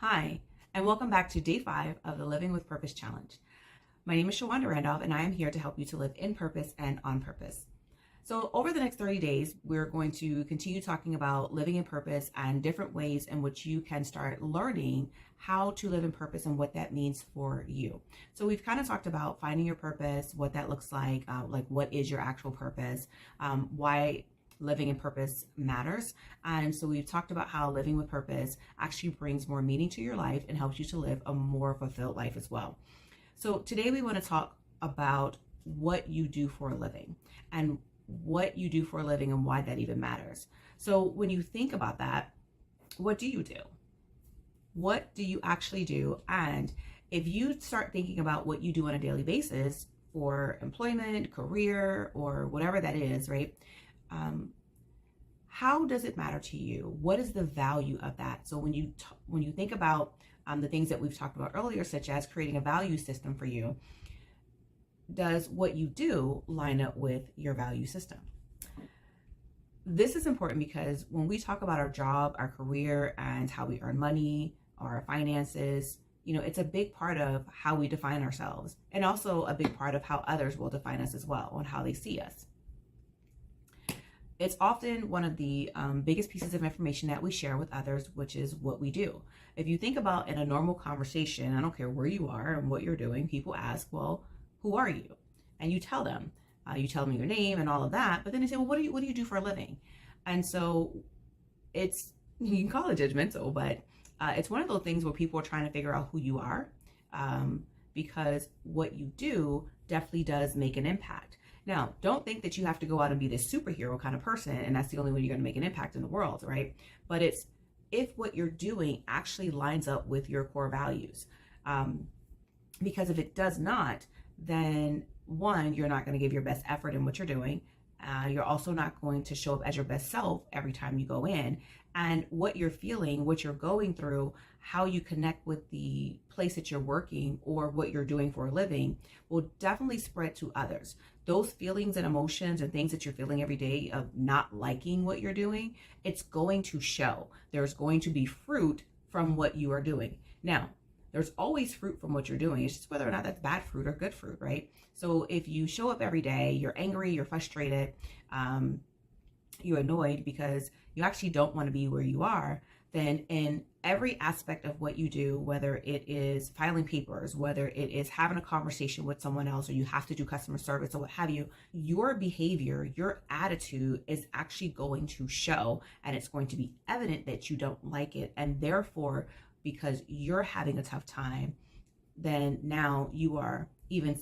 Hi, and welcome back to day 5 of the Living with Purpose Challenge. My name is Shawanda Randolph, and I am here to help you to live in purpose and on purpose. So over the next 30 days, we're going to continue talking about living in purpose and different ways in which you can start learning how to live in purpose and what that means for you. So we've kind of talked about finding your purpose, what that looks like what is your actual purpose, why living in purpose matters. And so we've talked about how living with purpose actually brings more meaning to your life and helps you to live a more fulfilled life as well. So today we want to talk about what you do for a living and what you do for a living and why that even matters. So when you think about that, what do you do? What do you actually do? And if you start thinking about what you do on a daily basis for employment, career, or whatever that is, right? How does it matter to you? What is the value of that? So when you think about the things that we've talked about earlier, such as creating a value system for you, does what you do line up with your value system? This is important because when we talk about our job, our career, and how we earn money, our finances, it's a big part of how we define ourselves, and also a big part of how others will define us as well, on how they see us. It's often one of the biggest pieces of information that we share with others, which is what we do. If you think about in a normal conversation, I don't care where you are and what you're doing, people ask, well, who are you? And you tell them. You tell them your name and all of that, but then they say, well, what do you do for a living? And so you can call it judgmental, but it's one of those things where people are trying to figure out who you are, because what you do definitely does make an impact. Now, don't think that you have to go out and be this superhero kind of person and that's the only way you're going to make an impact in the world, right? But it's if what you're doing actually lines up with your core values. Because if it does not, then one, you're not going to give your best effort in what you're doing. You're also not going to show up as your best self every time you go in. And what you're feeling, what you're going through, how you connect with the place that you're working or what you're doing for a living will definitely spread to others. Those feelings and emotions and things that you're feeling every day of not liking what you're doing, it's going to show. There's going to be fruit from what you are doing. Now, there's always fruit from what you're doing. It's just whether or not that's bad fruit or good fruit, right? So if you show up every day, you're angry, you're frustrated, you're annoyed because you actually don't want to be where you are, then in every aspect of what you do, whether it is filing papers, whether it is having a conversation with someone else, or you have to do customer service or what have you, your behavior, your attitude is actually going to show, and it's going to be evident that you don't like it. And therefore, because you're having a tough time, then now you are even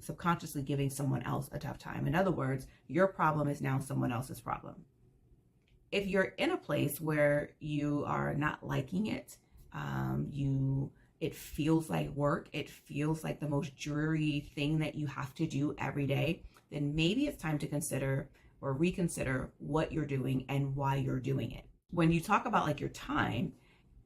subconsciously giving someone else a tough time. In other words, your problem is now someone else's problem. If you're in a place where you are not liking it, it feels like work, it feels like the most dreary thing that you have to do every day, then maybe it's time to consider or reconsider what you're doing and why you're doing it. When you talk about like your time,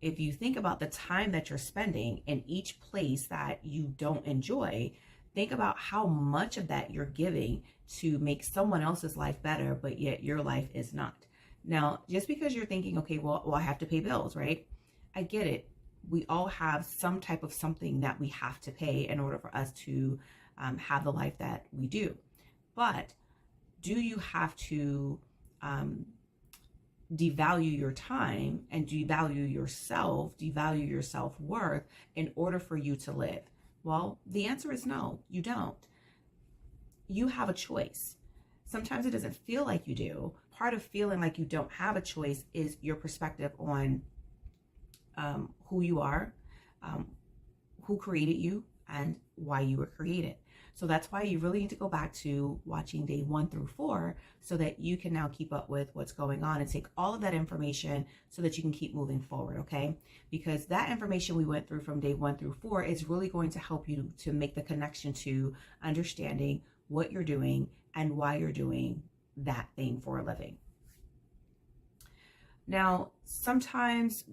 if you think about the time that you're spending in each place that you don't enjoy, think about how much of that you're giving to make someone else's life better, but yet your life is not. Now, just because you're thinking, okay, well, I have to pay bills, right? I get it. We all have some type of something that we have to pay in order for us to have the life that we do. But do you have to devalue your time and devalue yourself, devalue your self-worth in order for you to live? Well, the answer is no, you don't. You have a choice. Sometimes it doesn't feel like you do. Part of feeling like you don't have a choice is your perspective on who you are, who created you, and why you were created. So that's why you really need to go back to watching day 1 through 4 so that you can now keep up with what's going on and take all of that information so that you can keep moving forward, okay? Because that information we went through from day 1 through 4 is really going to help you to make the connection to understanding what you're doing and why you're doing that thing for a living. Now, sometimes,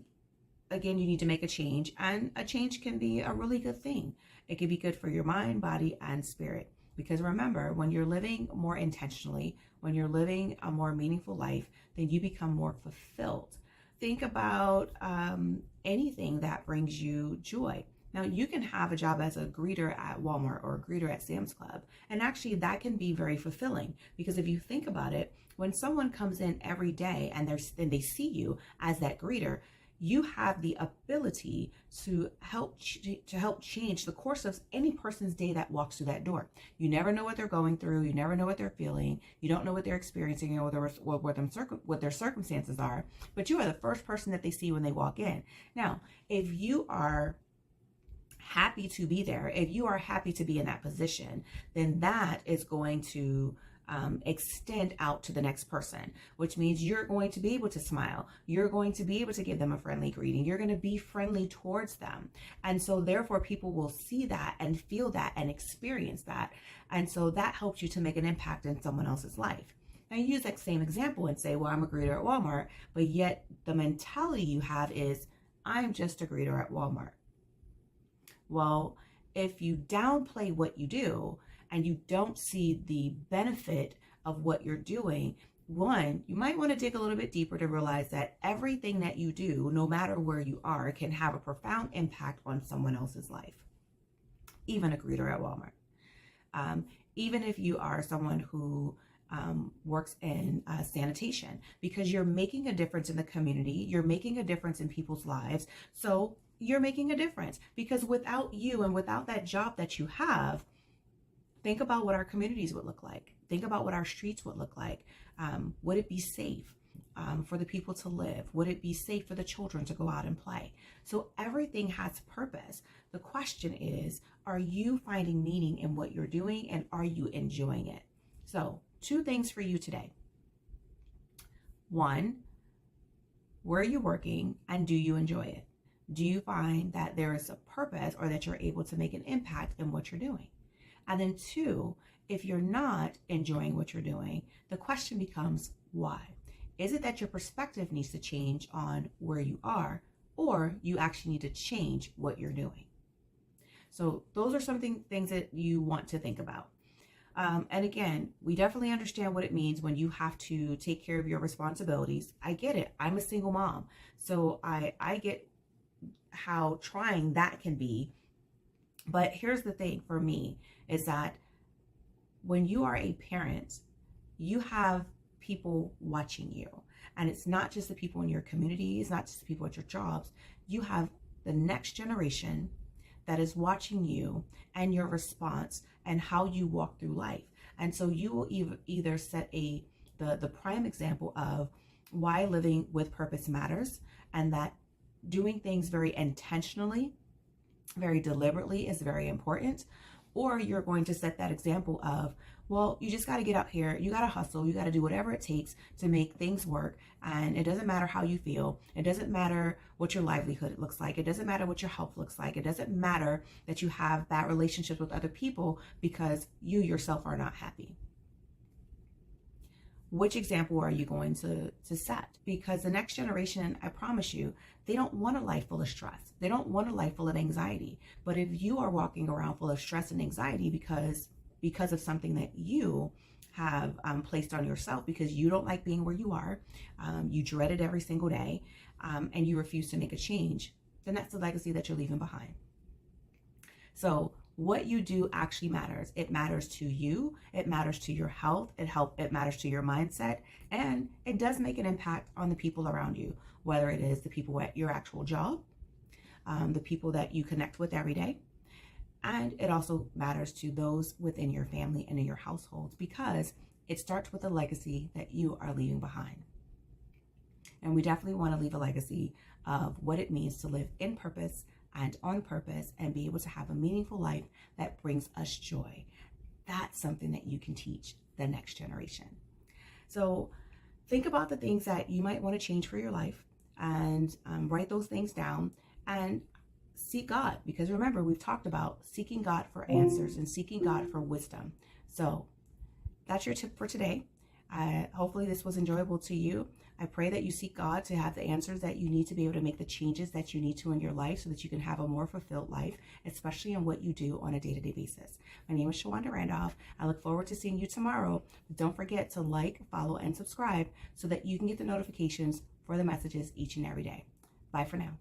again, you need to make a change, and a change can be a really good thing. It can be good for your mind, body, and spirit. Because remember, when you're living more intentionally, when you're living a more meaningful life, then you become more fulfilled. Think about anything that brings you joy. Now, you can have a job as a greeter at Walmart or a greeter at Sam's Club, and actually that can be very fulfilling, because if you think about it, when someone comes in every day and they see you as that greeter, you have the ability to help change the course of any person's day that walks through that door. You never know what they're going through. You never know what they're feeling. You don't know what they're experiencing or what their circumstances are, but you are the first person that they see when they walk in. Now, if you are happy to be there, if you are happy to be in that position, then that is going to extend out to the next person, which means you're going to be able to smile. You're going to be able to give them a friendly greeting. You're going to be friendly towards them. And so therefore people will see that and feel that and experience that. And so that helps you to make an impact in someone else's life. Now, you use that same example and say, well, I'm a greeter at Walmart, but yet the mentality you have is, I'm just a greeter at Walmart. Well, if you downplay what you do and you don't see the benefit of what you're doing, one, you might want to dig a little bit deeper to realize that everything that you do, no matter where you are, can have a profound impact on someone else's life, even a greeter at Walmart. Even if you are someone who works in sanitation, because you're making a difference in the community, you're making a difference in people's lives. So you're making a difference, because without you and without that job that you have, think about what our communities would look like. Think about what our streets would look like. Would it be safe for the people to live? Would it be safe for the children to go out and play? So everything has purpose. The question is, are you finding meaning in what you're doing, and are you enjoying it? So 2 things for you today. 1, where are you working, and do you enjoy it? Do you find that there is a purpose, or that you're able to make an impact in what you're doing? And then 2, if you're not enjoying what you're doing, the question becomes, why? Is it that your perspective needs to change on where you are, or you actually need to change what you're doing? So those are some things that you want to think about. And again, we definitely understand what it means when you have to take care of your responsibilities. I get it. I'm a single mom. So I get how trying that can be. But here's the thing for me, is that when you are a parent, you have people watching you. And it's not just the people in your community, it's not just the people at your jobs. You have the next generation that is watching you and your response and how you walk through life. And so you will either set the prime example of why living with purpose matters, and that doing things very intentionally, very deliberately is very important. Or you're going to set that example of, well, you just got to get out here, you got to hustle, you got to do whatever it takes to make things work. And it doesn't matter how you feel. It doesn't matter what your livelihood looks like. It doesn't matter what your health looks like. It doesn't matter that you have bad relationships with other people because you yourself are not happy. Which example are you going to set? Because the next generation, I promise you, they don't want a life full of stress. They don't want a life full of anxiety. But if you are walking around full of stress and anxiety because of something that you have placed on yourself, because you don't like being where you are, you dread it every single day, and you refuse to make a change, then that's the legacy that you're leaving behind. So what you do actually matters. It matters to you. It matters to your health. It matters to your mindset. And it does make an impact on the people around you, whether it is the people at your actual job, the people that you connect with every day. And it also matters to those within your family and in your households, because it starts with a legacy that you are leaving behind. And we definitely want to leave a legacy of what it means to live in purpose and on purpose and be able to have a meaningful life that brings us joy. That's something that you can teach the next generation. So think about the things that you might want to change for your life, and write those things down and seek God. Because remember, we've talked about seeking God for answers and seeking God for wisdom. So that's your tip for today. Hopefully this was enjoyable to you. I pray that you seek God to have the answers that you need to be able to make the changes that you need to in your life so that you can have a more fulfilled life, especially in what you do on a day-to-day basis. My name is Shawanda Randolph. I look forward to seeing you tomorrow. Don't forget to like, follow, and subscribe so that you can get the notifications for the messages each and every day. Bye for now.